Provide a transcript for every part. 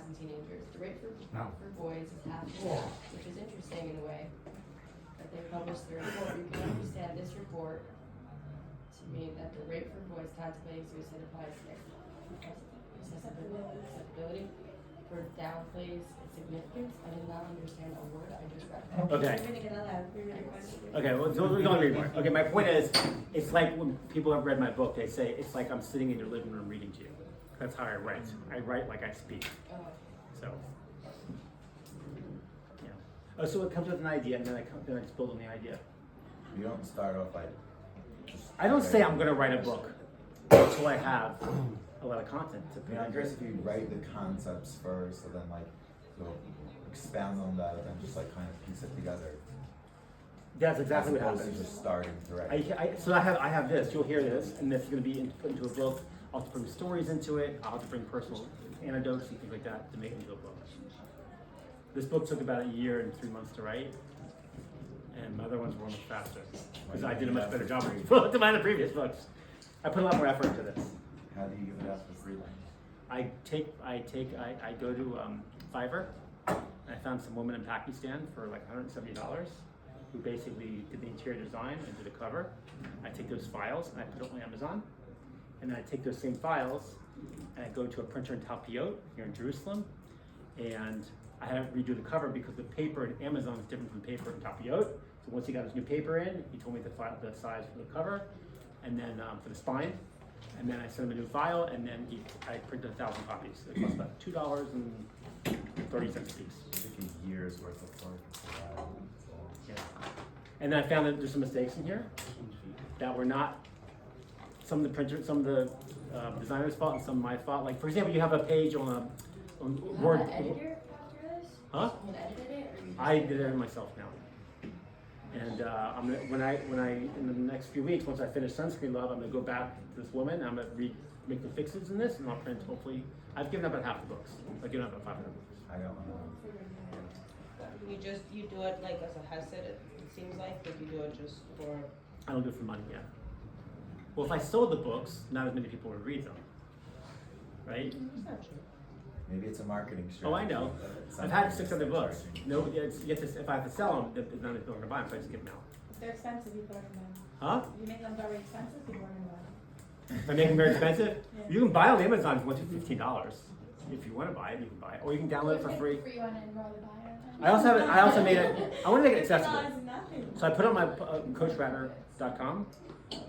and teenagers. The rate for boys is half that, which is interesting in a way. That they published the report. You can understand this report to mean that the rate for boys contemplating suicide applies to accessibility for downplays its significance. I did not understand a word I just read. Okay. You're reading it aloud. Okay, well, we're going to read more. Okay, my point is, it's like when people have read my book, they say, it's like I'm sitting in your living room reading to you. That's how I write. I write like I speak. So, yeah. Oh, so it comes with an idea, and then I just build on the idea. You don't start off like. I don't say I'm going to write a book until I have a lot of content to put. I guess if you write the concepts first, and then like you'll expound on that, and then just like kind of piece it together. That's exactly what As opposed happens. to just starting to write. So I have this. You'll hear this, and this is going to be put into a book. I'll have to bring stories into it. I'll have to bring personal anecdotes and things like that to make it into a book. This book took about 1 year and 3 months to write, and my other ones were much faster because I did a much better job than my other previous books. I put a lot more effort into this. How do you give it out for freelance? I go to Fiverr, and I found some woman in Pakistan for like $170 who basically did the interior design and did a cover. I take those files and I put it on Amazon, and then I take those same files and I go to a printer in Talpiot here in Jerusalem, and I have to redo the cover because the paper in Amazon is different from paper in Talpiot. So once he got his new paper in, he told me the size for the cover, and then for the spine. And then I sent him a new file, and then I printed 1,000 copies. It cost about $2.30 a piece. It took a year's worth of work. Yeah. And then I found that there's some mistakes in here that were not some of the designer's fault and some of my fault. Like for example, you have a page on Word. An editor after this? Huh? Someone edited it, or you just I did it myself now. And I'm gonna, when I in the next few weeks, once I finish Sunscreen Love, I'm gonna go back to this woman. I'm gonna make the fixes in this, and I'll print. Hopefully, I've given up about half the books. I've given up about 500 books. I don't know. You do it like as a hazard, it seems like, but you do it just for. I don't do it for money yet. Well, if I sold the books, not as many people would read them, right? It's not true. Maybe it's a marketing strategy. Oh, I know. I've had 600 books. No, if I have to sell them, then none of people are gonna buy them, so I just give them out. If they're expensive, people are gonna buy them. Huh? If you make them very expensive, people are gonna buy them. If I make them very expensive, Yeah. you can buy them on Amazon if you want to $15. If you want to buy it, you can buy it, or you can download it for free. Free one and rather buy it. I also made it. I want to make it accessible. $50 is nothing. So I put it on my coachradner.com.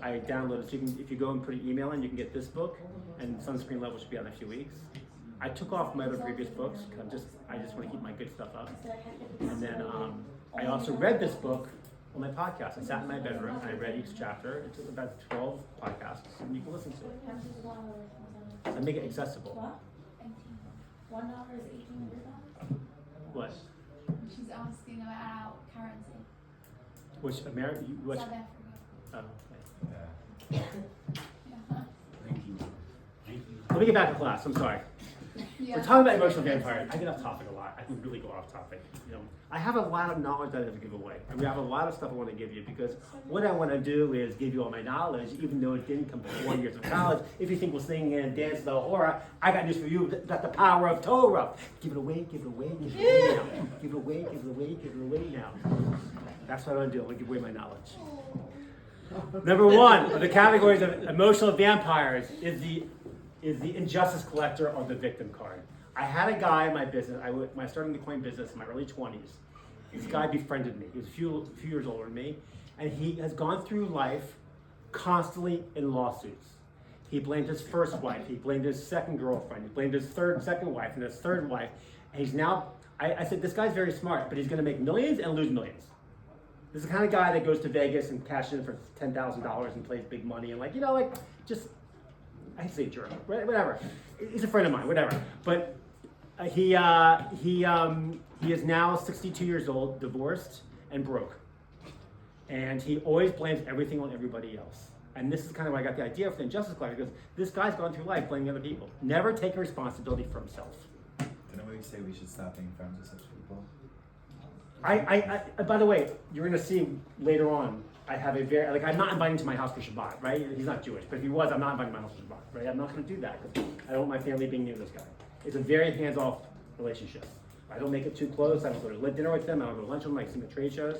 I downloaded it, so you can, if you go and put an email in, you can get this book, and Sunscreen Level should be out in a few weeks. I took off my other previous books because I just want to keep my good stuff up. And then I also read this book on my podcast. I sat in my bedroom and I read each chapter. It took about 12 podcasts, and you can listen to it. I make it accessible. What? $1 is $1,800. What? She's asking about currency. Which America? Which? South Africa. Oh, okay. Yeah. Yeah. Let me get back to class. I'm sorry. Yeah. We're talking about emotional vampires. I get off topic a lot. I can really go off topic. You know, I have a lot of knowledge that I have to give away. I mean, I have a lot of stuff I want to give you because what I want to do is give you all my knowledge, even though it didn't come from 4 years of college. If you think we'll sing and dance the horror, I got news for you. That's the power of Torah. Give it away, give it away, give it away now. Give it away, give it away, give it away now. That's what I want to do. I want to give away my knowledge. Number one of the categories of emotional vampires is the injustice collector or the victim card. I had a guy in my business, when I started the coin business in my early 20s. This guy befriended me. He was a few years older than me, and he has gone through life constantly in lawsuits. He blamed his first wife, he blamed his second girlfriend, he blamed his second wife and his third wife, and he's now, I said, this guy's very smart, but he's gonna make millions and lose millions. This is the kind of guy that goes to Vegas and cashes in for $10,000 and plays big money and just, I say jerk, whatever. He's a friend of mine, whatever. But he is now 62 years old, divorced, and broke. And he always blames everything on everybody else. And this is kind of where I got the idea for the injustice collector, because this guy's gone through life blaming other people. Never take responsibility for himself. Didn't we say we should stop being friends with such people? By the way, you're gonna see later on, I have a very, I'm not inviting him to my house for Shabbat, right? He's not Jewish, but if he was, I'm not inviting him to my house for Shabbat, right? I'm not gonna do that, because I don't want my family being near this guy. It's a very hands-off relationship. I don't make it too close. I don't go to dinner with them. I don't go to lunch with them. I see them at trade shows.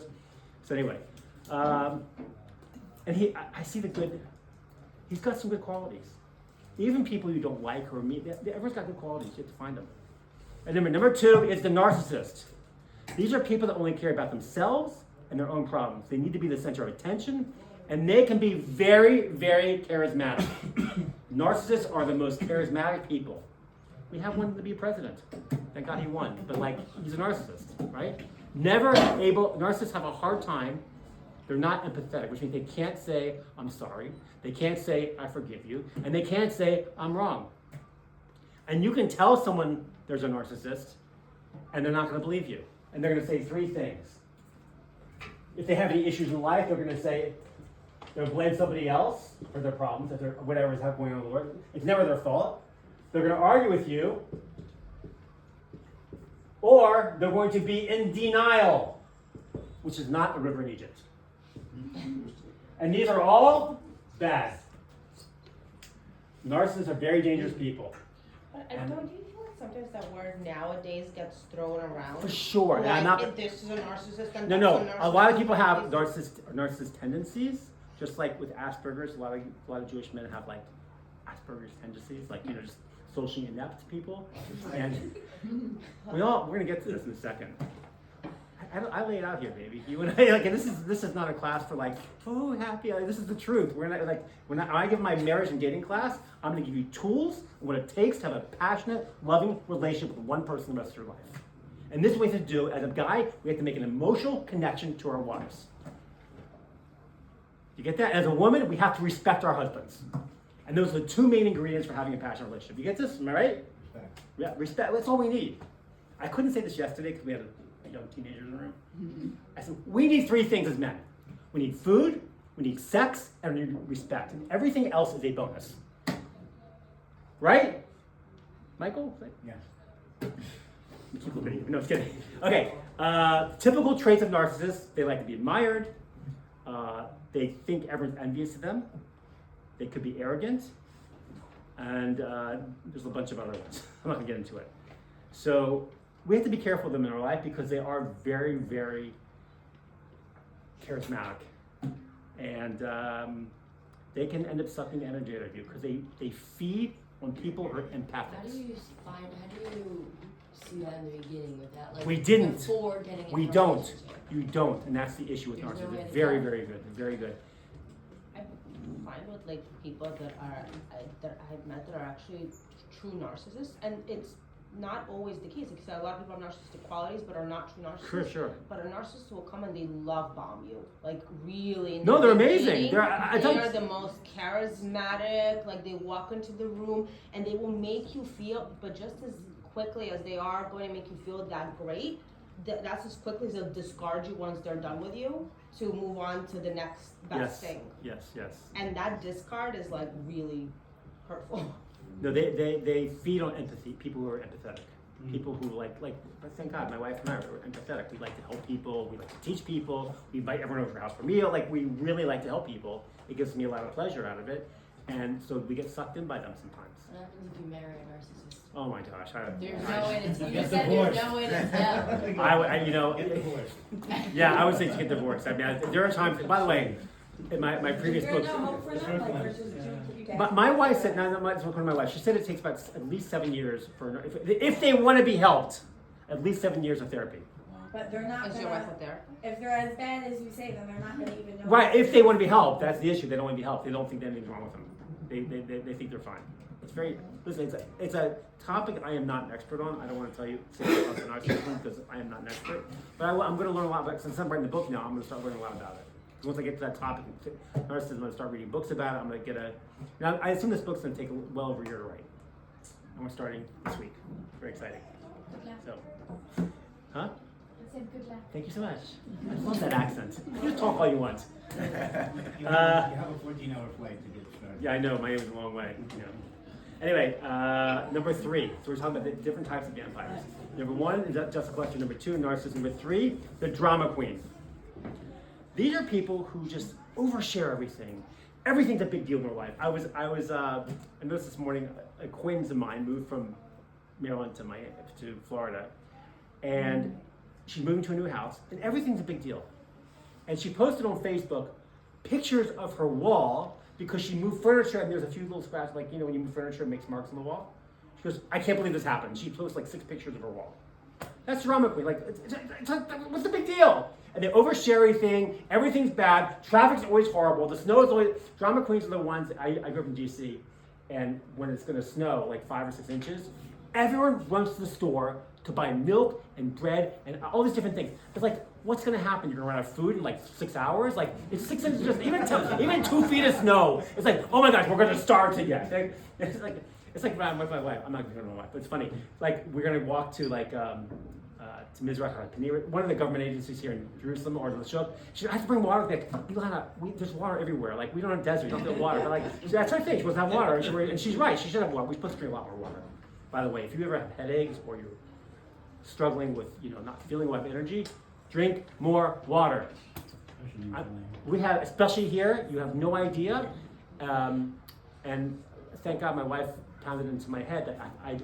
So anyway, and I see the good. He's got some good qualities. Even people you don't like or meet, everyone's got good qualities. You have to find them. And number 2 is the narcissist. These are people that only care about themselves and their own problems. They need to be the center of attention, and they can be very, very charismatic. Narcissists are the most charismatic people. We have one to be president. Thank God he won. But he's a narcissist, right? Narcissists have a hard time. They're not empathetic, which means they can't say, I'm sorry. They can't say, I forgive you. And they can't say, I'm wrong. And you can tell someone there's a narcissist, and they're not going to believe you. And they're going to say 3 things. If they have any issues in life, they're going to say, they'll blame somebody else for their problems, whatever is going on in the world. It's never their fault. They're going to argue with you, or they're going to be in denial, which is not a river in Egypt. And these are all bad. Narcissists are very dangerous people. But don't you feel like sometimes that word nowadays gets thrown around? For sure. Like, And I'm not, if this is a narcissist, then no. that's A lot of narcissist. people have narcissist tendencies, just like with Asperger's. A lot of Jewish men have Asperger's tendencies, just socially inept people. And we're gonna get to this in a second. I lay it out here, baby. You and I, and this is not a class for happy. This is the truth. We're not when I give my marriage and dating class, I'm going to give you tools and what it takes to have a passionate, loving relationship with one person the rest of your life. And this is what we have to do. As a guy, we have to make an emotional connection to our wives. You get that? As a woman, we have to respect our husbands. And those are the 2 main ingredients for having a passionate relationship. You get this? Am I right? Respect. Yeah, respect. That's all we need. I couldn't say this yesterday because we had young teenagers in the room. I said, we need 3 things as men. We need food, we need sex, and we need respect. And everything else is a bonus. Right? Michael? Yes. Keep looking at you. No, just kidding. Okay. Typical traits of narcissists: they like to be admired. They think everyone's envious of them. They could be arrogant. And there's a bunch of other ones. I'm not going to get into it. So we have to be careful of them in our life because they are very, very charismatic. And they can end up sucking the energy out of you because they feed on people who are empathic. How do you see that in the beginning with that? We didn't. Before getting into We a don't. relationship? You don't. And that's the issue with There's no way narcissists. to Very, tell. very good. Very good. I find with people that I've met that are actually true narcissists, and it's not always the case. Like I said, a lot of people have narcissistic qualities but are not true narcissists. Sure. But a narcissist will come and they love bomb you, really. In No, the they're beginning. amazing. They are the most charismatic. They walk into the room and they will make you feel, but just as quickly as they are going to make you feel that great, that's as quickly as they'll discard you once they're done with you to move on to the next best thing. Yes. And that discard is really hurtful. No, they feed on empathy. People who are empathetic. People who thank God, my wife and I are empathetic. We like to help people. We like to teach people. We invite everyone over to our house for a meal. We really like to help people. It gives me a lot of pleasure out of it. And so we get sucked in by them sometimes. What happens if you marry a narcissist? Oh my gosh. There's no way to tell. You Get said divorced. there's no way to tell. Get divorced. Yeah, I would say to get divorced. I mean, there are times, by the way, in my previous books, no hope for them, versus my wife said, according to my wife, she said it takes about at least 7 years if they want to be helped, at least 7 years of therapy. But they're not Is your wife gonna, up there? if they're as bad as you say, then they're not gonna even know. Right, if they want to be helped, that's the issue. They don't want to be helped. They don't think anything's wrong with them. They think they're fine. It's very, listen, it's a topic I am not an expert on. I don't want to tell you about narcissism because I am not an expert. But I'm going to learn a lot about it. Since I'm writing the book now, I'm going to start learning a lot about it. Once I get to that topic, narcissism, I'm going to start reading books about it. I'm going to now I assume this book's going to take well over a year to write. And we're starting this week. Very exciting. So, huh? I said good luck. Thank you so much. I love that accent. You just talk all you want. You have a 14-hour flight to get started. Yeah, I know. Miami's a long way. Yeah. Anyway, number 3. So we're talking about the different types of vampires. Number 1 is just a question. Number 2, narcissism. Number 3, the drama queen. These are people who just overshare everything. Everything's a big deal in their life. I noticed this morning, acquaintance of mine moved from Maryland to Florida, and she's moving to a new house, and everything's a big deal. And she posted on Facebook pictures of her wall because she moved furniture, and there's a few little scratches, like, you know, when you move furniture, it makes marks on the wall. She goes, I can't believe this happened. She posts like 6 pictures of her wall. That's drama queen. Like, what's the big deal? And they overshare everything. Everything's bad. Traffic's always horrible. The snow is always. Drama queens are the ones. I grew up in DC, and when it's going to snow like 5 or 6 inches, everyone runs to the store to buy milk and bread and all these different things. It's like, what's going to happen? You're going to run out of food in like 6 hours? Like, it's 6 inches. Just even 2 feet of snow. It's like, oh my gosh, we're going to starve to death. It's like when I'm with my wife. I'm not going to my wife, but it's funny. Like, we're going to walk to like. To Mizrach, one of the government agencies here in Jerusalem, or the shop. She I have to bring water. Like, there's water everywhere. Like, we don't have desert, we don't have water. But like, that's her thing. She wants to have water, and she's right. She should have water. We're supposed to drink a lot more water. By the way, if you ever have headaches or you're struggling with, not feeling well, energy, drink more water. We have, especially here, you have no idea. And thank God my wife pounded into my head that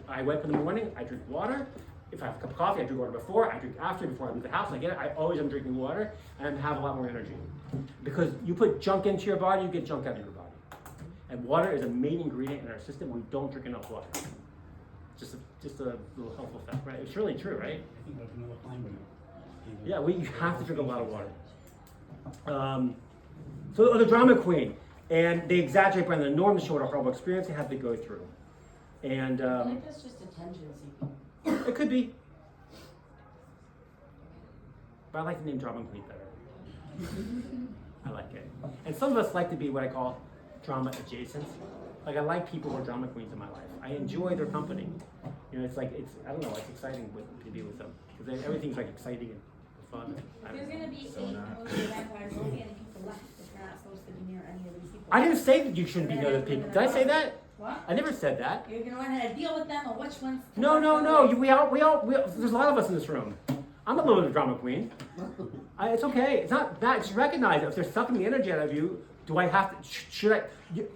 I wake up in the morning, I drink water. If I have a cup of coffee, I drink water before, I drink after, before I leave the house, I get it. I always am drinking water and have a lot more energy. Because you put junk into your body, you get junk out of your body. And water is a main ingredient in our system. We don't drink enough water. Just a little helpful fact, right? It's really true, right? I think that's another climate. Yeah, you have to drink a lot of water. So the drama queen, and they exaggerate by the norm, the short or horrible experience they have to go through. And I think that's just attention seeking. it could be. But I like the name drama queen better. I like it. And some of us like to be what I call drama adjacent. Like, I like people who are drama queens in my life. I enjoy their company. It's I don't know, it's exciting to be with them. Because everything's like exciting and fun. There's gonna be So 8 not- closed events, there's only any people left if you're not supposed to be near any of these people. I didn't say that you shouldn't be near those people. Did I say that? What? I never said that. You're gonna learn how to deal with them or which ones to No. work with. We all. There's a lot of us in this room. I'm a little bit of a drama queen. It's okay. It's not that. Just recognize it. If they're sucking the energy out of you, do I have to? Should I?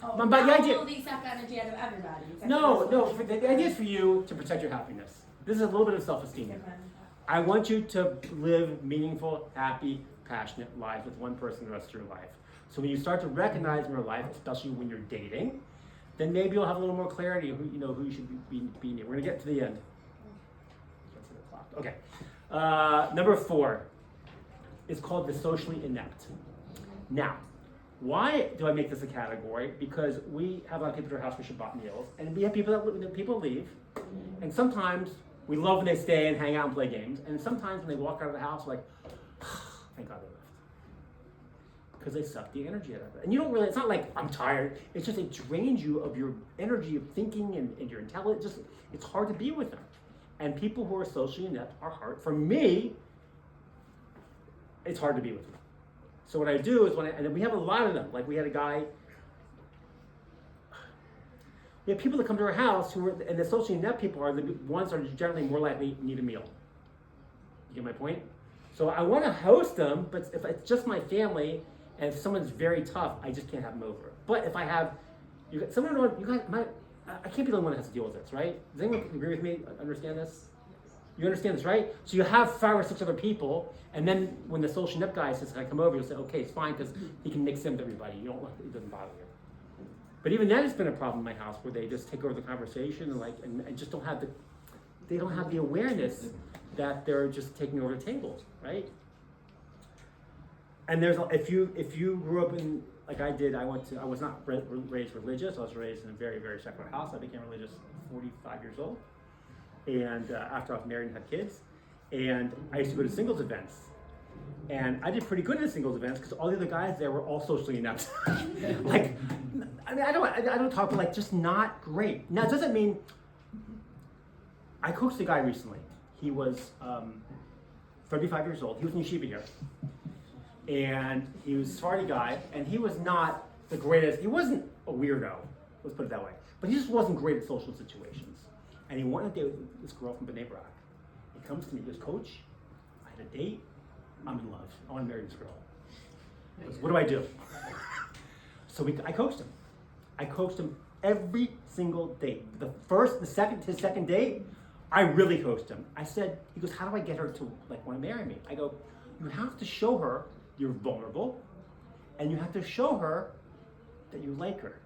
Oh, But not the idea. all these suck energy out of everybody. It's No. like The idea is for you to protect your happiness. This is a little bit of self-esteem. different. I want you to live meaningful, happy, passionate lives with one person the rest of your life. So when you start to recognize in your life, especially when you're dating, then maybe you'll have a little more clarity of who you should be near. We're gonna get to the end. Okay. Number 4 is called the socially inept. Now, why do I make this a category? Because we have a lot of people at our house for Shabbat meals, and we have people leave, and sometimes we love when they stay and hang out and play games, and sometimes when they walk out of the house, we're like, thank God they left. Because they suck the energy out of it. And you don't really, it's not like, I'm tired. It's just, it drains you of your energy of thinking and your intelligence. It's hard to be with them. And people who are socially inept are hard. For me, it's hard to be with them. So what I do is and we have a lot of them. Like, we had a guy, we have people that come to our house and the socially inept people are the ones that are generally more likely to need a meal. You get my point? So I want to host them, but if it's just my family, and if someone's very tough, I just can't have them over. But if I have, I can't be the only one that has to deal with this, right? Does anyone agree with me? Understand this? You understand this, right? So you have 5 or 6 other people, and then when the social inept guy says, "Can I come over?" You'll say, "Okay, it's fine," because he can mix in with everybody. It doesn't bother you. But even that has been a problem in my house, where they just take over the conversation and just don't have the awareness that they're just taking over the table, right? And if you grew up in, like I did, I was not raised religious. I was raised in a very, very secular house. I became religious at 45 years old, and after I was married and had kids, and I used to go to singles events, and I did pretty good at the singles events because all the other guys there were all socially inept. Like, I mean, I don't talk, but like, just not great. Now, it doesn't mean. I coached a guy recently. He was 35 years old. He was in yeshiva here. And he was a Sephardi guy, and he was not the greatest. He wasn't a weirdo, let's put it that way. But he just wasn't great at social situations. And he went on a date with this girl from B'nai Brak. He comes to me, he goes, "Coach, I had a date. I'm in love. I want to marry this girl." He goes, "What do I do?" So I coached him. I coached him every single date. His second date I really coached him. I said, he goes, how do I get her to like want to marry me? I go, you have to show her you're vulnerable, and you have to show her that you like her.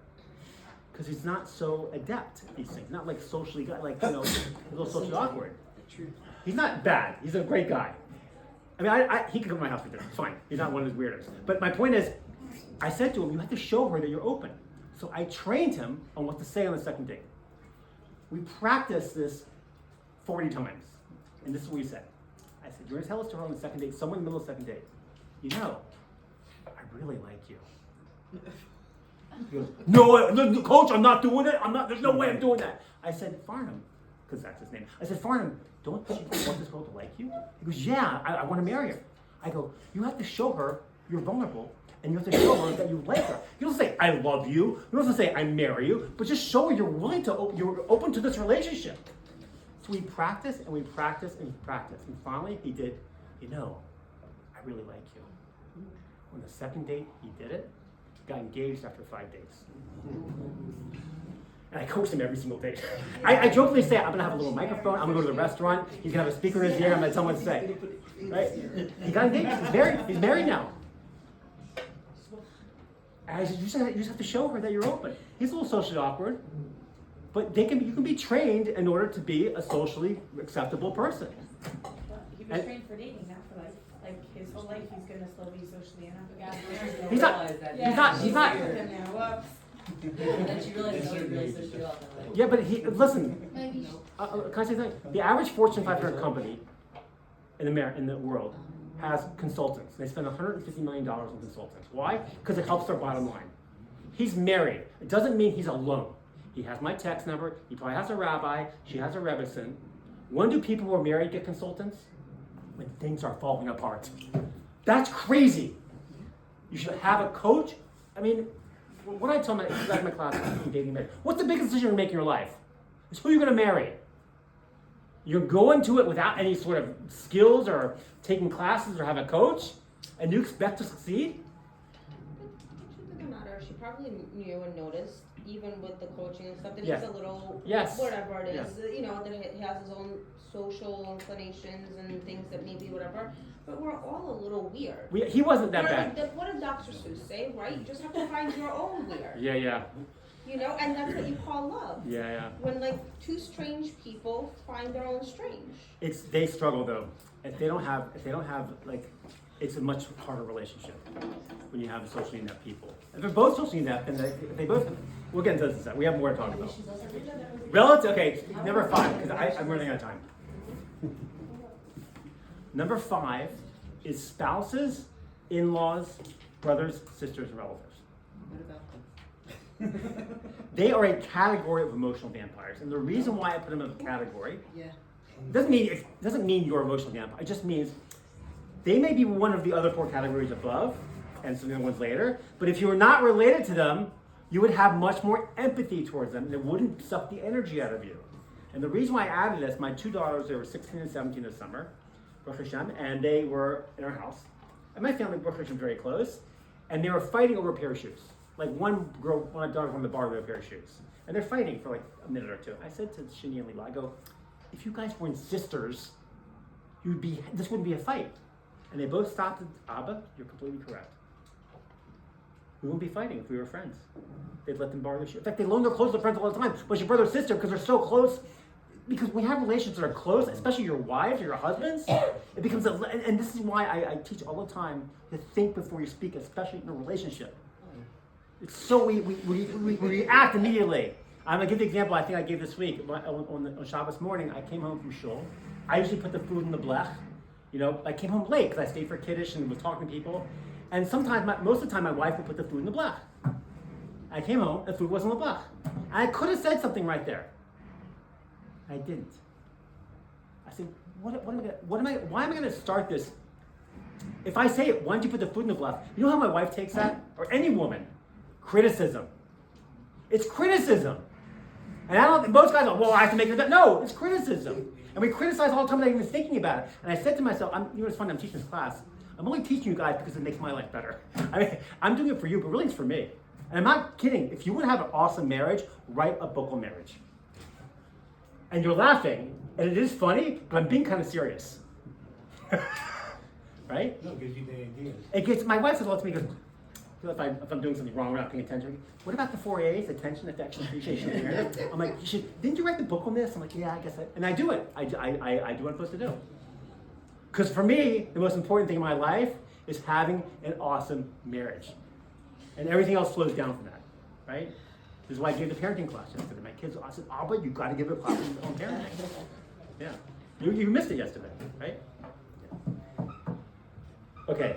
Because he's not so adept at these things, not like socially, like, you know, a little socially awkward. He's not bad, he's a great guy. I mean, he can come to my house for dinner, it's fine. He's not one of those weirdos. But my point is, I said to him, you have to show her that you're open. So I trained him on what to say on the second date. We practiced this 40 times. And this is what we said. I said, you're gonna tell us to her on the second date, somewhere in the middle of the second date, you know, I really like you. He goes, no, coach, I'm not doing it. There's no way I'm doing that. I said, Farnham, because that's his name. I said, Farnham, don't you want this girl to like you? He goes, yeah, I want to marry her. I go, you have to show her you're vulnerable, and you have to show her that you like her. You don't say, I love you. You don't have to say, I marry you, but just show her you're willing to, you're open to this relationship. So we practice, and we practice, and we practice. And finally, he did, you know, I really like you. On the second date, he did it. Got engaged after 5 dates. And I coached him every single day. I jokingly say, I'm gonna have a little microphone, I'm gonna go to the restaurant, he's gonna have a speaker in his ear, I'm gonna tell him what to say. Right? He got engaged, he's married now. And I said, you just have to show her that you're open. He's a little socially awkward, but you can be trained in order to be a socially acceptable person. He was trained for dating, not for life. Like his whole life, he's gonna still be socially unhappy. He's not. Whoops. And then she realized that was really socially awkward. Yeah, but listen, Maybe. can I say something? The average Fortune 500 company in the world has consultants. They spend $150 million on consultants. Why? Because it helps their bottom line. He's married. It doesn't mean he's alone. He has my text number. He probably has a rabbi. She has a rebbetzin. When do people who are married get consultants? When things are falling apart. That's crazy. You should have a coach. I mean, what I tell my class on dating marriage, what's the biggest decision you make in your life? It's who you're going to marry. You're going to it without any sort of skills or taking classes or have a coach, and you expect to succeed? But the truth of the matter, she probably knew and noticed, even with the coaching and stuff, that Yes. he's a little, Yes. whatever it is, Yes. you know, that he has his own social inclinations and things that maybe whatever, but we're all a little weird. He wasn't that We're bad. like, what did Dr. Seuss say, right? You just have to find your own weird, Yeah. you know, and that's what you call love. Yeah. When like two strange people find their own strange. They struggle though. If they don't have like, it's a much harder relationship when you have socially inept people. If they're both socially inept, then we'll get into this. We have more to talk about. Relative, okay, number 5, because I'm running out of time. Number 5 is spouses, in-laws, brothers, sisters, and relatives. They are a category of emotional vampires, and the reason why I put them in a category doesn't mean you're an emotional vampire. It just means they may be one of the other 4 categories above, and some of the ones later. But if you were not related to them, you would have much more empathy towards them, and it wouldn't suck the energy out of you. And the reason why I added this, my 2 daughters, they were 16 and 17 this summer, Baruch Hashem, and they were in our house. And my family, Baruch Hashem, very close, and they were fighting over a pair of shoes. Like one daughter wanted to borrow a pair of shoes. And they're fighting for like a minute or 2. I said to Shani and Leela, I go, if you guys weren't sisters, this wouldn't be a fight. And they both stopped and, Abba, you're completely correct. We wouldn't be fighting if we were friends. They'd let them borrow their shoes. In fact, they loan their clothes to friends all the time. But your brother or sister, because they're so close, because we have relations that are close, especially your wives or your husbands, it becomes and this is why I teach all the time to think before you speak, especially in a relationship. It's so we react immediately. I'm gonna give the example I think I gave this week on Shabbos morning. I came home from shul. I usually put the food in the blech. You know, I came home late because I stayed for Kiddush and was talking to people. And sometimes, most of the time, my wife would put the food in the blech. I came home, the food wasn't in the blech. And I could have said something right there. I didn't. I said, why am I gonna start this? If I say it, why don't you put the food in the blech? You know how my wife takes that? Or any woman? Criticism. It's criticism. And I don't think most guys are, well, I have to make it that. No, it's criticism. And we criticize all the time without even thinking about it. And I said to myself, you know, it's funny, I'm teaching this class. I'm only teaching you guys because it makes my life better. I mean, I'm doing it for you, but really it's for me. And I'm not kidding. If you want to have an awesome marriage, write a book on marriage. And you're laughing, And it is funny, but I'm being kind of serious. Right? No, it gives you the ideas. It gets, my wife says, well, to me, goes, if I'm doing something wrong, we're not paying attention. What about the 4 A's? Attention, affection, appreciation, awareness? I'm like, didn't you write the book on this? I'm like, yeah, I guess and I do it. I do what I'm supposed to do. Because for me, the most important thing in my life is having an awesome marriage. And everything else flows down from that, right? This is why I gave the parenting class yesterday. My kids, I said, Albert, you got to give a class on parenting. Yeah. You missed it yesterday, right? Okay.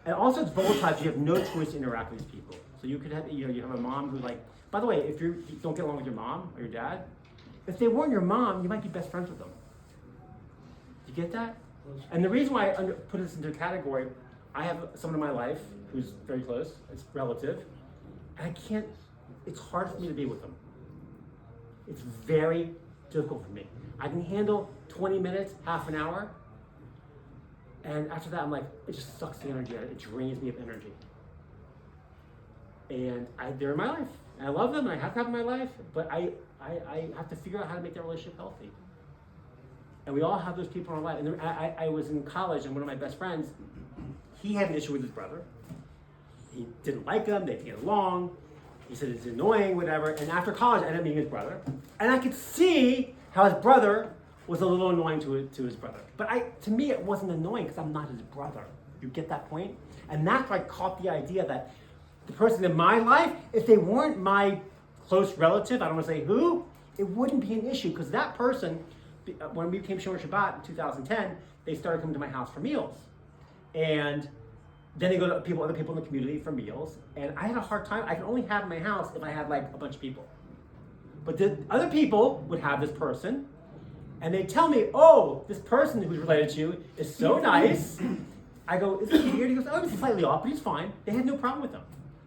And also it's volatile, you have no choice to interact with these people. So you could have, you have a mom who like, by the way, if you don't get along with your mom or your dad, if they weren't your mom, you might be best friends with them. Do you get that? And the reason why I put this into a category, I have someone in my life who's very close, it's relative, and it's hard for me to be with them. It's very difficult for me. I can handle 20 minutes, half an hour, and after that, I'm like, it just sucks the energy out. It drains me of energy. And they're in my life. And I love them, and I have to have them in my life, but I have to figure out how to make that relationship healthy. And we all have those people in our life. And I was in college, and one of my best friends, he had an issue with his brother. He didn't like him, they didn't get along. He said it's annoying, whatever. And after college, I ended up meeting his brother. And I could see how his brother was a little annoying to his brother. But to me, it wasn't annoying because I'm not his brother. You get that point? And that's why I caught the idea that the person in my life, if they weren't my close relative, I don't want to say who, it wouldn't be an issue because that person, when we became Shomer Shabbat in 2010, they started coming to my house for meals. And then they go to other people in the community for meals. And I had a hard time. I could only have in my house if I had like a bunch of people. But the other people would have this person. And they tell me, oh, this person who's related to you is so nice. I go, is it weird? He goes, oh, it's slightly off, but he's fine. They had no problem with him.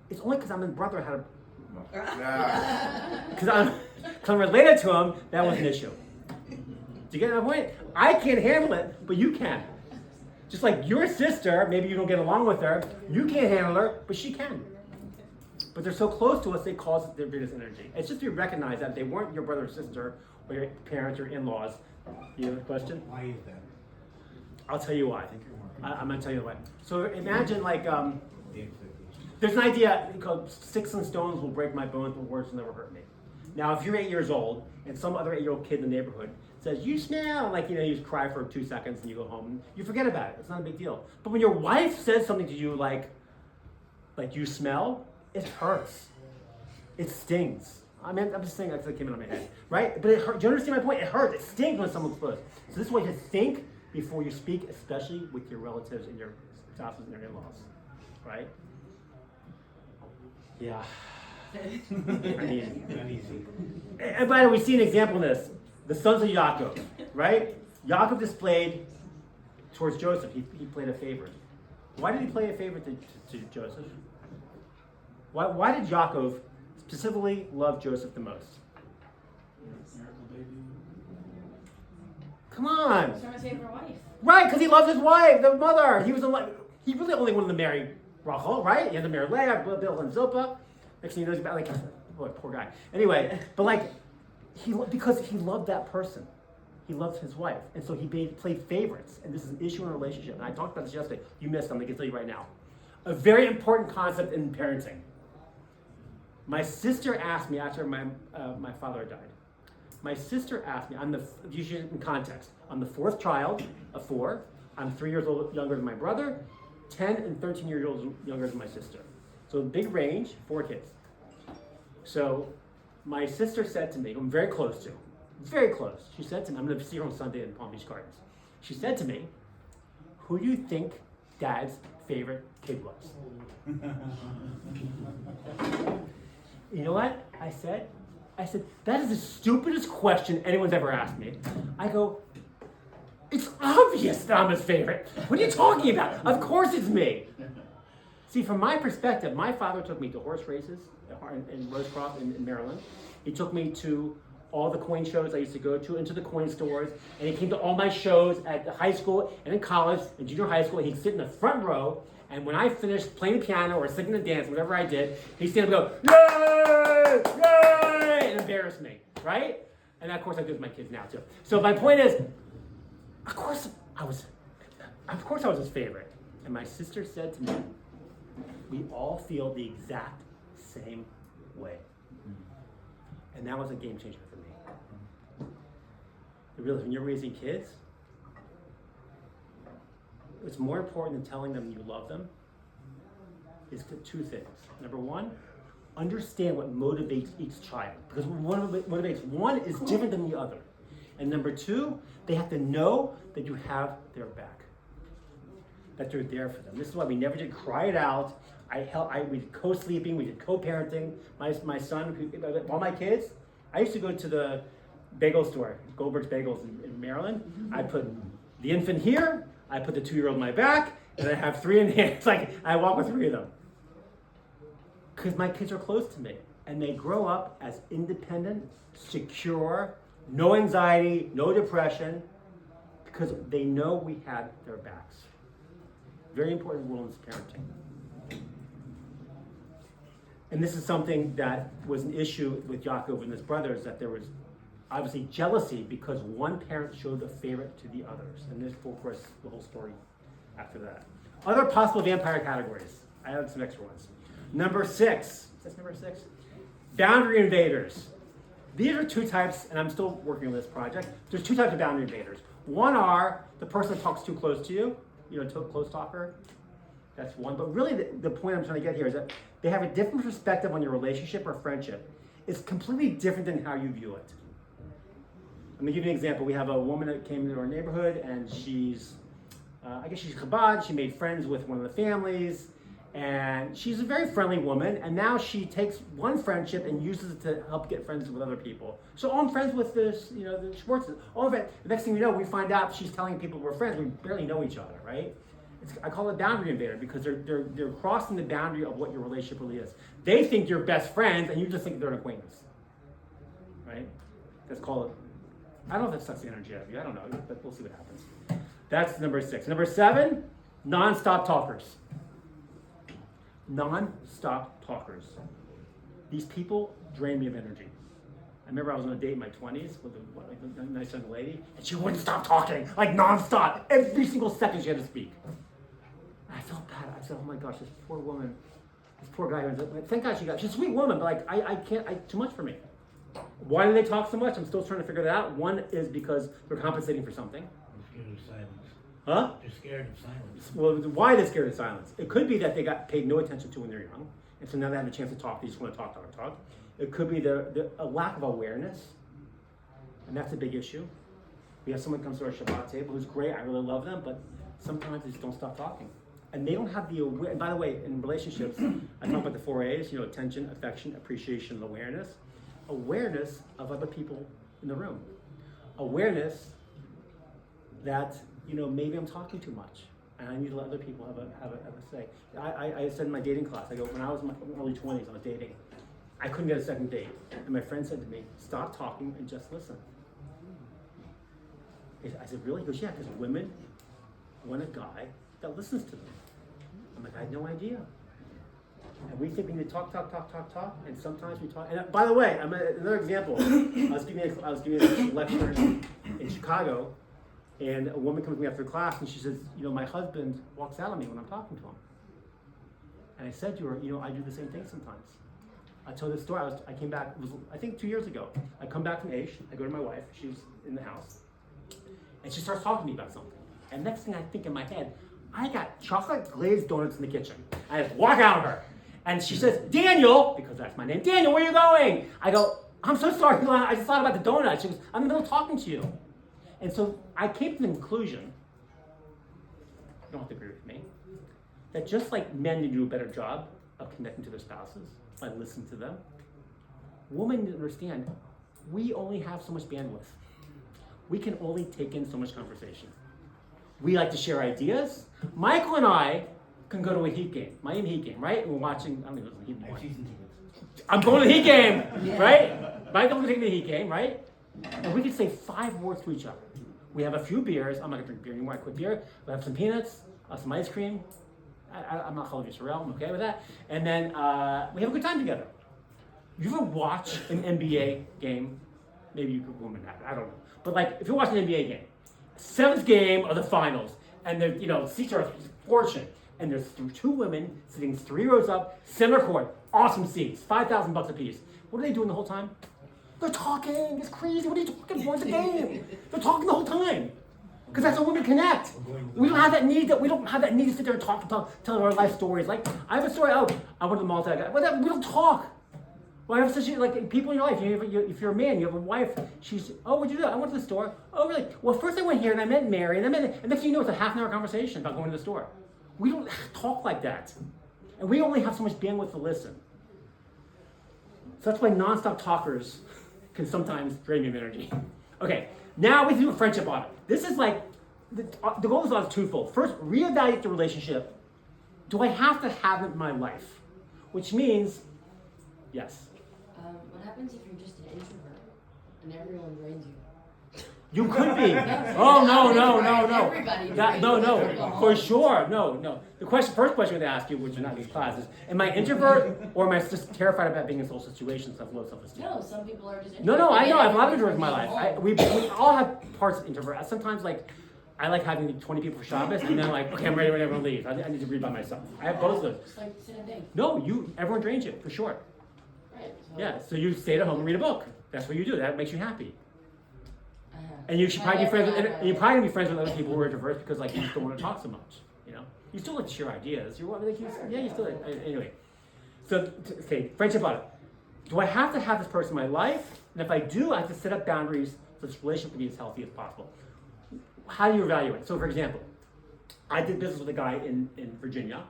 It's only because I'm his brother, because I'm related to him, that was an issue. Do you get my point? I can't handle it, but you can. Just like your sister, maybe you don't get along with her, you can't handle her, but she can. But they're so close to us, they cause their greatest energy. It's just to recognize that if they weren't your brother or sister, or your parents or in-laws. You have a question? Why is that? I'll tell you why. I'm going to tell you why. So imagine like, The expectation. there's an idea called sticks and stones will break my bones, but words will never hurt me. Now, if you're 8 years old and some other 8-year-old kid in the neighborhood says, you smell, like, you just cry for 2 seconds and you go home, you forget about it. It's not a big deal. But when your wife says something to you like you smell, it hurts. It stings. I'm just saying that because it came into my head, right? But it hurt. Do you understand my point? It hurts. It stings when someone's close. So this is why you think before you speak, especially with your relatives and your spouses and your in-laws, right? Yeah. I mean, Uneasy. and by the way, we see an example in this. The sons of Yaakov, right? Yaakov displayed towards Joseph. He played a favor. Why did he play a favor to Joseph? Why did Yaakov specifically love Joseph the most? Come on. He's trying to save her wife. Right, because he loved his wife, the mother. He really only wanted to marry Rachel, right? He had to marry Leah, Bill, and Zilpah. Next thing he knows about, like, oh, poor guy. Anyway, but like, because he loved that person. He loved his wife. And so he played favorites. And this is an issue in a relationship. And I talked about this yesterday. You missed something, I can tell you right now. A very important concept in parenting. My sister asked me after my father died. My sister asked me, usually in context, I'm the fourth child of 4. I'm 3 years old younger than my brother, 10 and 13 years old younger than my sister. So big range, 4 kids. So my sister said to me, who I'm very close to, very close. She said to me, I'm going to see her on Sunday in Palm Beach Gardens. She said to me, who do you think Dad's favorite kid was? You know what I said? I said, that is the stupidest question anyone's ever asked me. I go, it's obvious that I'm his favorite. What are you talking about? Of course it's me. See, from my perspective, my father took me to horse races in Rosecroft in Maryland. He took me to all the coin shows I used to go to, into the coin stores, and he came to all my shows at the high school and in college and junior high school. He'd sit in the front row, and when I finished playing the piano or singing and dancing, whatever I did, he'd stand up and go, yay, yay, and embarrass me, right? And of course I do with my kids now too. So my point is, of course I was his favorite. And my sister said to me, we all feel the exact same way. And that was a game changer for me. You realize when you're raising kids, what's more important than telling them you love them is two things. Number one, understand what motivates each child. Because what motivates one is different than the other. And number two, they have to know that you have their back. That you're there for them. This is why we never did cry it out. We did co-sleeping, we did co-parenting. My son, all my kids, I used to go to the bagel store, Goldberg's Bagels in Maryland. I put the infant here, I put the 2-year-old in my back, and I have 3 in here. It's like I walk with 3 of them. Because my kids are close to me, and they grow up as independent, secure, no anxiety, no depression, because they know we had their backs. Very important role in parenting. And this is something that was an issue with Yaakov and his brothers, that there was obviously jealousy because one parent showed a favorite to the others. And this, of course, the whole story after that. Other possible vampire categories. I have some extra ones. Number 6. Is this number 6? Boundary invaders. These are 2 types, and I'm still working on this project. There's 2 types of boundary invaders. One are the person that talks too close to you, close talker. That's one. But really, the point I'm trying to get here is that they have a different perspective on your relationship or friendship. It's completely different than how you view it. Let me give you an example. We have a woman that came into our neighborhood, and she's Chabad. She made friends with one of the families, and she's a very friendly woman. And now she takes one friendship and uses it to help get friends with other people. So I'm friends with the Schwartzes. All of it. The next thing you know, we find out she's telling people we're friends. We barely know each other, right? I call it boundary invader because they're crossing the boundary of what your relationship really is. They think you're best friends, and you just think they're an acquaintance, right? Let's call it. I don't know if that sucks the energy out of you. I don't know, but we'll see what happens. That's number 6. Number 7, non-stop talkers. Non-stop talkers. These people drain me of energy. I remember I was on a date in my 20s with a nice young lady, and she wouldn't stop talking, like non-stop. Every single second she had to speak. I felt bad. I said, oh my gosh, this poor woman, this poor guy. Thank God she's a sweet woman, but I can't, too much for me. Why do they talk so much? I'm still trying to figure that out. One is because they're compensating for something. They're scared of silence. Huh? They're scared of silence. Well, why are they scared of silence? It could be that they got paid no attention to when they're young, and so now they have a chance to talk. They just want to talk. It could be a lack of awareness, and that's a big issue. We have someone comes to our Shabbat table who's great. I really love them, but sometimes they just don't stop talking. And they don't have the awareness. And by the way, in relationships, I talk about the 4 A's, attention, affection, appreciation, and awareness. Awareness of other people in the room. Awareness that, maybe I'm talking too much, and I need to let other people have a say. I said in my dating class, when I was in my early 20s, I was dating. I couldn't get a second date. And my friend said to me, stop talking and just listen. I said, really? He goes, yeah, because women want a guy that listens to them. I'm like, I had no idea. And we think we need to talk, and sometimes we talk. And by the way, another example. I was giving a lecture in Chicago, and a woman comes to me after class, and she says, my husband walks out on me when I'm talking to him. And I said to her, I do the same thing sometimes. I told this story. I came back, it was, I think 2 years ago. I come back from Aish. I go to my wife. She's in the house. And she starts talking to me about something. And next thing I think in my head, I got chocolate glazed donuts in the kitchen. I just walk out of her. And she says, Daniel, because that's my name, Daniel, where are you going? I go, I'm so sorry. I just thought about the donut. She goes, I'm in the middle of talking to you. And so I came to the conclusion, you don't have to agree with me, that just like men need to do a better job of connecting to their spouses, by listening to them, women need to understand, we only have so much bandwidth. We can only take in so much conversation. We like to share ideas. Michael and I can go to a Heat game, Miami Heat game, right? And we're watching, I don't know if it was a Heat I have game. season tickets. I'm going to the Heat game, right? Michael's taking the Heat game, right? And we can say 5 words to each other. We have a few beers. I'm not going to drink beer anymore. I quit beer. We have some peanuts, some ice cream. I'm not calling you Sorrel. I'm okay with that. And then we have a good time together. You ever watch an NBA game maybe you could woman that. I don't know. But like, if you're watching an NBA game, 7th game of the finals, and the seats are a fortune, and there's 2 women sitting 3 rows up, center court, awesome seats, $5,000 a piece. What are they doing the whole time? They're talking. It's crazy. What are you talking for? It's a game. They're talking the whole time. Because that's how women connect. We don't have that need to sit there and talk, tell our life stories. Like, I have a story. Oh, I went to the mall today. We don't talk. Well, I have such people in your life. If you're a man, you have a wife. What'd you do? I went to the store. Oh, really? Well, first I went here and I met Mary, and next thing you know, it's a half-an-hour conversation about going to the store. We don't talk like that, and we only have so much bandwidth to listen. So that's why nonstop talkers can sometimes drain me of energy. Okay, now we do a friendship audit. This is like the goal of this audit is twofold. First, reevaluate the relationship. Do I have to have it in my life? Which means, yes. What happens if you're just an introvert and everyone drains you? You could be. Oh, No. Everybody. No, for sure. No. The first question I'm going to ask you, which is not in these classes, am I introvert or am I just terrified about being in social situations of low self-esteem? No, some people are just introverts. No, I know. I have a lot of introverts in my life. We all have parts of introvert. Sometimes, I like having 20 people for Shabbos, and then okay, I'm ready when everyone leaves. I need to read by myself. I have both of those. Just like sit and think. No, everyone drains you, for sure. Right. Yeah, so you stay at home and read a book. That's what you do. That makes you happy. And you should probably be friends with, you're probably gonna be friends with other people who are introverts because you just don't want to talk so much. You still like to share ideas. You still anyway. So friendship audit. Do I have to have this person in my life? And if I do, I have to set up boundaries so this relationship can be as healthy as possible. How do you evaluate? So for example, I did business with a guy in Virginia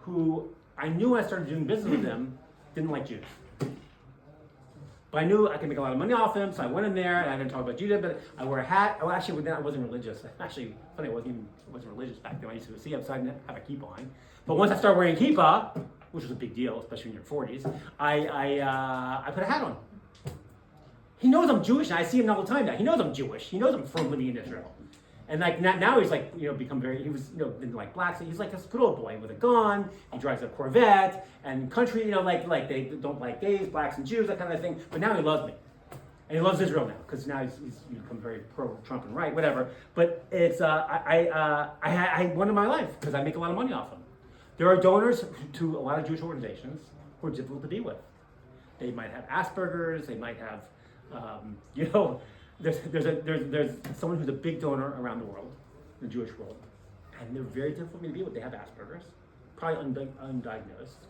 who I knew when I started doing business with him didn't like Jews. But I knew I could make a lot of money off him, so I went in there, and I didn't talk about Judah, but I wore a hat. Oh, actually, then I wasn't religious. Actually, funny, I wasn't religious back then. I used to see outside and have a kippah on. But once I started wearing kippah, which was a big deal, especially in your 40s, I put a hat on. He knows I'm Jewish, and I see him all the time now. He knows I'm Jewish. He knows I'm from living in Israel. And now he's become very, didn't like blacks. He's like this good old boy with a gun. He drives a Corvette and country, they don't like gays, blacks and Jews, that kind of thing. But now he loves me. And he loves Israel now, because now he's become very pro-Trump and right, whatever. But it's, I won in my life, because I make a lot of money off him. There are donors to a lot of Jewish organizations who are difficult to be with. They might have Asperger's, they might have, There's someone who's a big donor around the world, the Jewish world, and they're very difficult for me to be with. They have Asperger's, probably undiagnosed,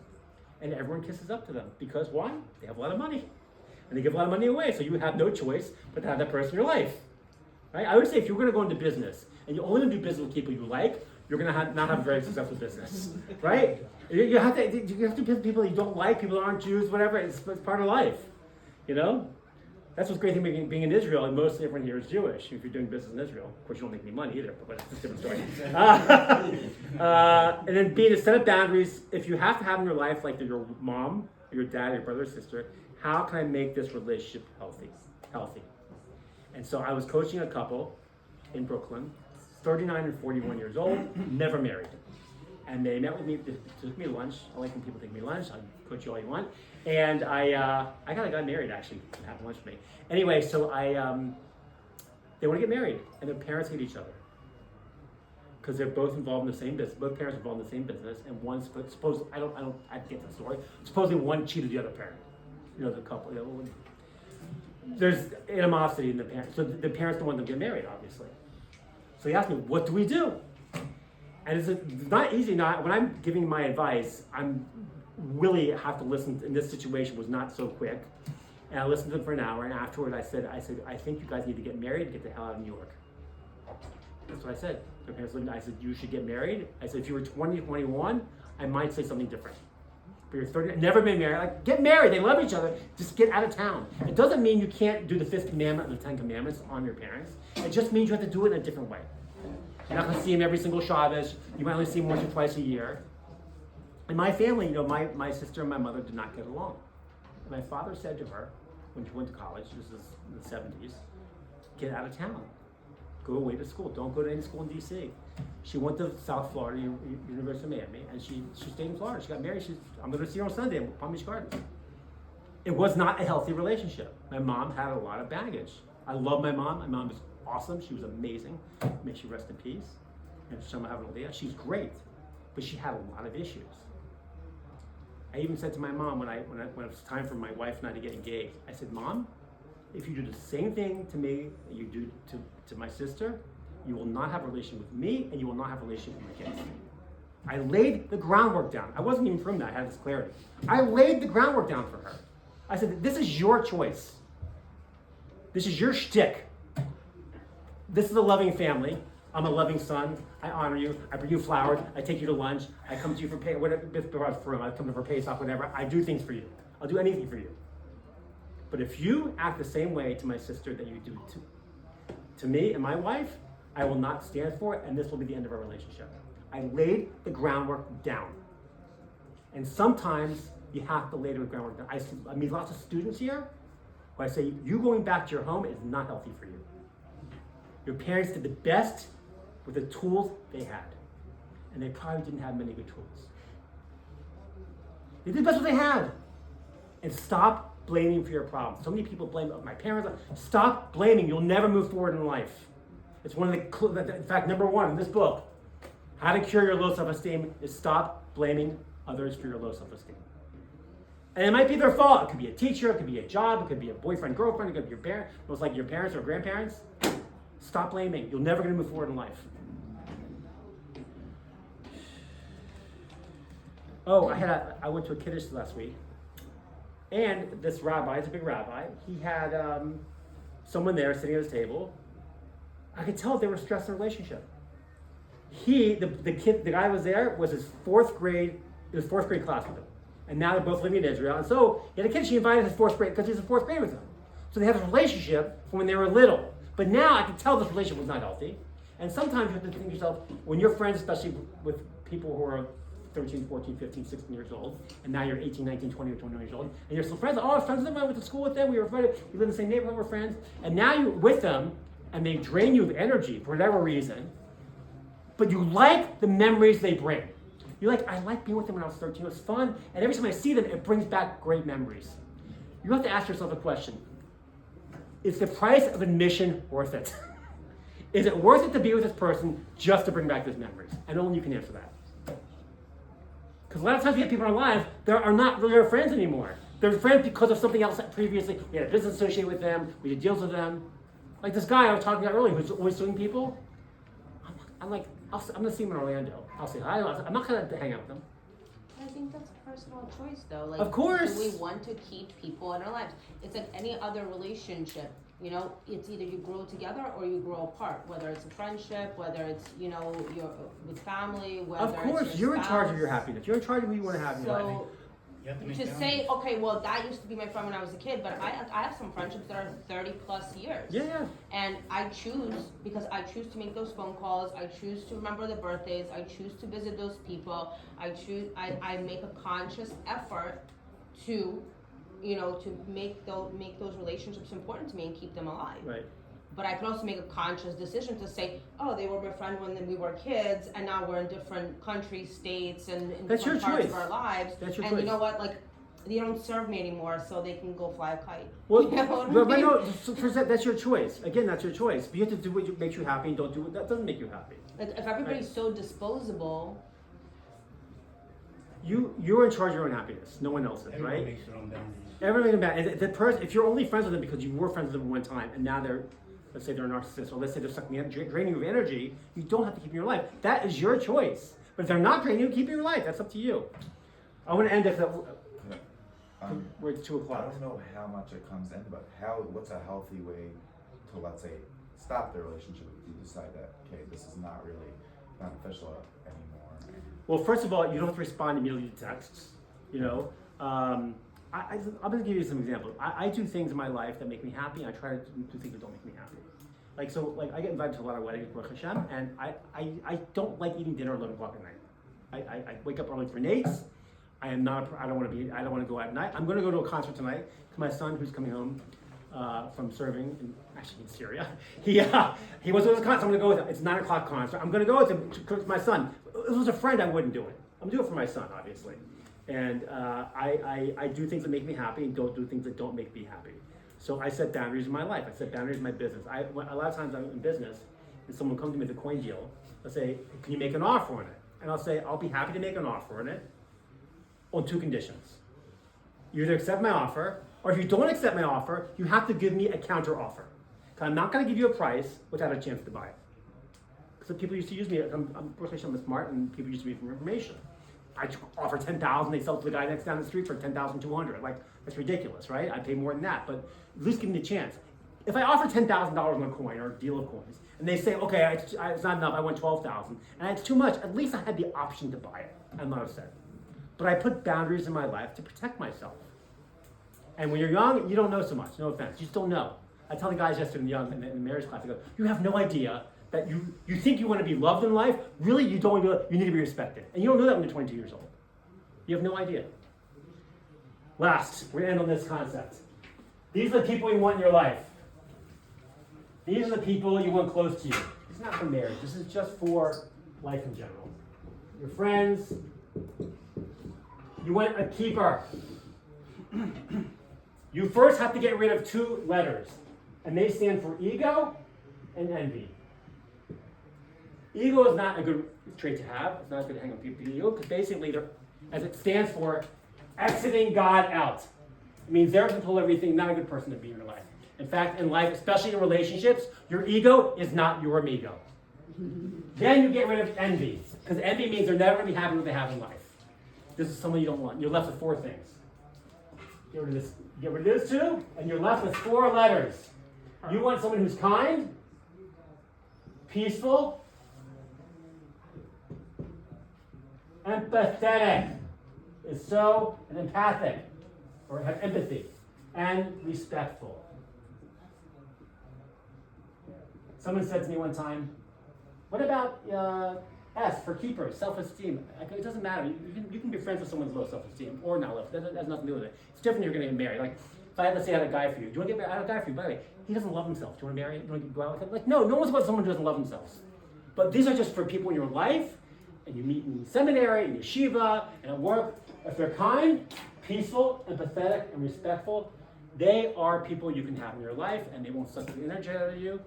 and everyone kisses up to them because why? They have a lot of money, and they give a lot of money away. So you have no choice but to have that person in your life, right? I would say if you're going to go into business and you only do business with people you like, you're going to not have a very successful business, right? You have to do business with people you don't like, people that aren't Jews, whatever. It's part of life, That's what's great thing being in Israel, and mostly everyone here is Jewish. If you're doing business in Israel, of course you don't make any money either, but that's a different story. And then B, to set up boundaries. If you have to have in your life, like your mom, or your dad, or your brother or sister, how can I make this relationship healthy? And so I was coaching a couple in Brooklyn, 39 and 41 years old, never married. And they met with me, took me to lunch. I like when people take me to lunch. I'll coach you all you want. And I got married actually, have lunch with me. Anyway, so they want to get married, and their parents hate each other because they're both involved in the same business. Both parents are involved in the same business, and one I get the story. Supposedly one cheated the other parent. The couple. There's animosity in the parents, so the parents don't want them to get married, obviously. So he asked me, what do we do? And it's not easy. When I'm giving my advice, I'm really have to listen. In this situation, was not so quick, and I listened to them for an hour. And afterward, I said, I think you guys need to get married and get the hell out of New York. That's what I said. Their parents looked at me. I said, you should get married. I said, if you were 20, 21, I might say something different. But you're 30, never been married. Get married. They love each other. Just get out of town. It doesn't mean you can't do the 5th commandment and the 10 commandments on your parents. It just means you have to do it in a different way. You're not going to see him every single Shabbos. You might only see him once or twice a year. In my family, my sister and my mother did not get along. And my father said to her, when she went to college, this is in the 70s, get out of town. Go away to school. Don't go to any school in D.C. She went to South Florida, University of Miami, and she stayed in Florida. She got married. I'm going to see her on Sunday in Palm Beach Gardens. It was not a healthy relationship. My mom had a lot of baggage. I love my mom. My mom was awesome. She was amazing. May she rest in peace. And some have an idea. She's great, but she had a lot of issues. I even said to my mom when it was time for my wife and I to get engaged, I said, Mom, if you do the same thing to me that you do to my sister, you will not have a relationship with me and you will not have a relationship with my kids. I laid the groundwork down. I wasn't even from that, I had this clarity. I laid the groundwork down for her. I said, this is your choice. This is your shtick. This is a loving family. I'm a loving son. I honor you. I bring you flowers. I take you to lunch. I come to you for pay. Whatever. I come to for Pesach, whatever. I do things for you. I'll do anything for you. But if you act the same way to my sister that you do to me and my wife, I will not stand for it, and this will be the end of our relationship. I laid the groundwork down. And sometimes you have to lay the groundwork down. I meet lots of students here who I say, you going back to your home is not healthy for you. Your parents did the best with the tools they had. And they probably didn't have many good tools. They did the best what they had. And stop blaming for your problems. So many people blame my parents. Stop blaming. You'll never move forward in life. It's one of the, in fact, number one in this book, How to Cure Your Low Self-Esteem, is stop blaming others for your low self-esteem. And it might be their fault. It could be a teacher, it could be a job, it could be a boyfriend, girlfriend, it could be your parent, most like your parents or grandparents. Stop blaming. You're never going to move forward in life. Oh, I went to a kiddush last week, and this rabbi, it's a big rabbi, he had someone there sitting at his table. I could tell they were stressed in a relationship. The guy who was there was his fourth grade class with him. And now they're both living in Israel. And so he had a kid, she invited his fourth grade, because he's in fourth grade with him. So they had this relationship from when they were little. But now I can tell this relationship was not healthy. And sometimes you have to think to yourself, when you're friends, especially with people who are 13, 14, 15, 16 years old, and now you're 18, 19, 20, or 21 years old, and you're still friends, I was friends with them, I went to school with them, we live in the same neighborhood, we're friends, and now you're with them, and they drain you of energy for whatever reason, but you like the memories they bring. You're like, I like being with them when I was 13, it was fun, and every time I see them, it brings back great memories. You have to ask yourself a question. Is the price of admission worth it? Is it worth it to be with this person just to bring back those memories? And only you can answer that. Because a lot of times we have people in our lives that are not really our friends anymore. They're friends because of something else that previously. We had a business associated with them, we did deals with them. Like this guy I was talking about earlier who's always suing people. I'm like, I'm gonna see him in Orlando. I'll say hi. I'm not gonna hang out with him. I think that's a personal choice, though. Like, of course. Do we want to keep people in our lives? It's like any other relationship. You know, it's either you grow together or you grow apart. Whether it's a friendship, whether it's your with family, whether of course, it's you're your in charge of spouse. your happiness. You're in charge of who you want to have in your life. So You have to make to boundaries. say, okay, well, that used to be my friend when I was a kid, but I have some friendships that are 30 plus years. Yeah. And I choose, because I choose to make those phone calls, I choose to remember the birthdays, I choose to visit those people, I make a conscious effort to, to make those relationships important to me and keep them alive. Right. But I can also make a conscious decision to say, oh, they were my friend when we were kids, and now we're in different countries, states, and in That's different your parts choice. of our lives. That's your and choice. you know what? Like, they don't serve me anymore, so they can go fly a kite. Well, You know what I but mean? no, that's your choice. Again, that's your choice. But you have to do what makes you happy, and don't do what that doesn't make you happy. Like, if everybody's so disposable, You're in charge of your own happiness. No one else is, Everyone right? makes their own boundaries. Everything about it. The person, if you're only friends with them because you were friends with them at one time, and now they're, let's say they're a narcissist, or let's say they're sucking draining you of energy, you don't have to keep them in your life. That is your choice. But if they're not draining you, keep them in your life. That's up to you. I want to end we're at 2 I o'clock. don't know how much it comes in, but what's a healthy way to, let's say, stop the relationship if you decide that, okay, this is not really beneficial anymore. Well, first of all, you don't have to respond immediately to texts. I'm going to give you some examples. I do things in my life that make me happy, and I try to do things that don't make me happy. Like I get invited to a lot of weddings, Baruch Hashem, and I don't like eating dinner at 11 o'clock at night. I wake up early for Nate's. I don't want to go out at night. I'm going to go to a concert tonight to my son, who's coming home from serving in Syria. He wants to go to a concert. I'm going to go with him. It's 9 o'clock concert. I'm going to go with him to my son. If it was a friend, I wouldn't do it. I'm doing it for my son, obviously. And I do things that make me happy and don't do things that don't make me happy. So I set boundaries in my life. I set boundaries in my business. A lot of times I'm in business and someone comes to me with a coin deal. They'll say, can you make an offer on it? And I'll say, I'll be happy to make an offer on it on 2 conditions. You either accept my offer, or if you don't accept my offer, you have to give me a counter offer. Because I'm not going to give you a price without a chance to buy it. Because people used to use me, I'm smart, and people used to me for information. I offer 10,000, they sell it to the guy next down the street for 10,200. Like, that's ridiculous, right? I pay more than that, but at least give me a chance. If I offer $10,000 on a coin or a deal of coins, and they say, okay, it's not enough, I want 12,000, and it's too much, at least I had the option to buy it. I'm not upset. But I put boundaries in my life to protect myself. And when you're young, you don't know so much, no offense, you just don't know. I tell the guys yesterday in the marriage class, I go, you have no idea that you think you want to be loved in life, really you don't want to be, you need to be respected. And you don't know that when you're 22 years old. You have no idea. Last, we're gonna end on this concept. These are the people you want in your life. These are the people you want close to you. It's not for marriage, this is just for life in general. Your friends, you want a keeper. You first have to get rid of 2 letters, and they stand for ego and envy. Ego is not a good trait to have. It's not good to hang with people with ego, because basically, as it stands for, exiting God out. It means they're in control of everything, not a good person to be in your life. In fact, in life, especially in relationships, your ego is not your amigo. Then you get rid of envy, because envy means they're never going to be happy with what they have in life. This is someone you don't want. You're left with 4 things. Get rid of this. Get rid of those 2, and you're left with 4 letters. You want someone who's kind, peaceful, empathetic, and empathic, or have empathy, and respectful. Someone said to me one time, what about S for keepers, self-esteem? It doesn't matter. You can be friends with someone with low self-esteem or not low. That has nothing to do with it. It's different if you're going to get married. Like, if let's say I had a guy for you. Do you want to get married? I have a guy for you. By the way, he doesn't love himself. Do you want to marry him? Do you want to go out with him? Like, no one's about someone who doesn't love themselves. But these are just for people in your life, and you meet in seminary, in yeshiva, and at work. If they're kind, peaceful, empathetic, and respectful, they are people you can have in your life, and they won't suck the energy out of you.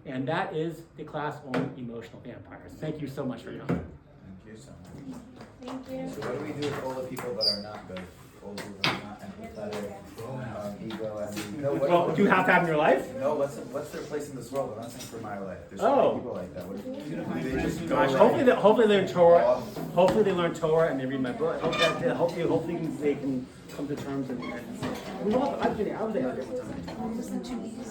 And that is the class on emotional vampires. Thank you so much for your time. Thank you so much. Thank you. So what do we do with all the people that are not good? All who are not empathetic, ego, and no, Well, do you have to have in your life? No, what's their place in this world? I'm not saying for my life. There's so Oh. many people like that. What, do they just go Gosh, away? hopefully they learn Torah. Hopefully they learn Torah and they read my book. Hopefully they can come to terms and I was there one time.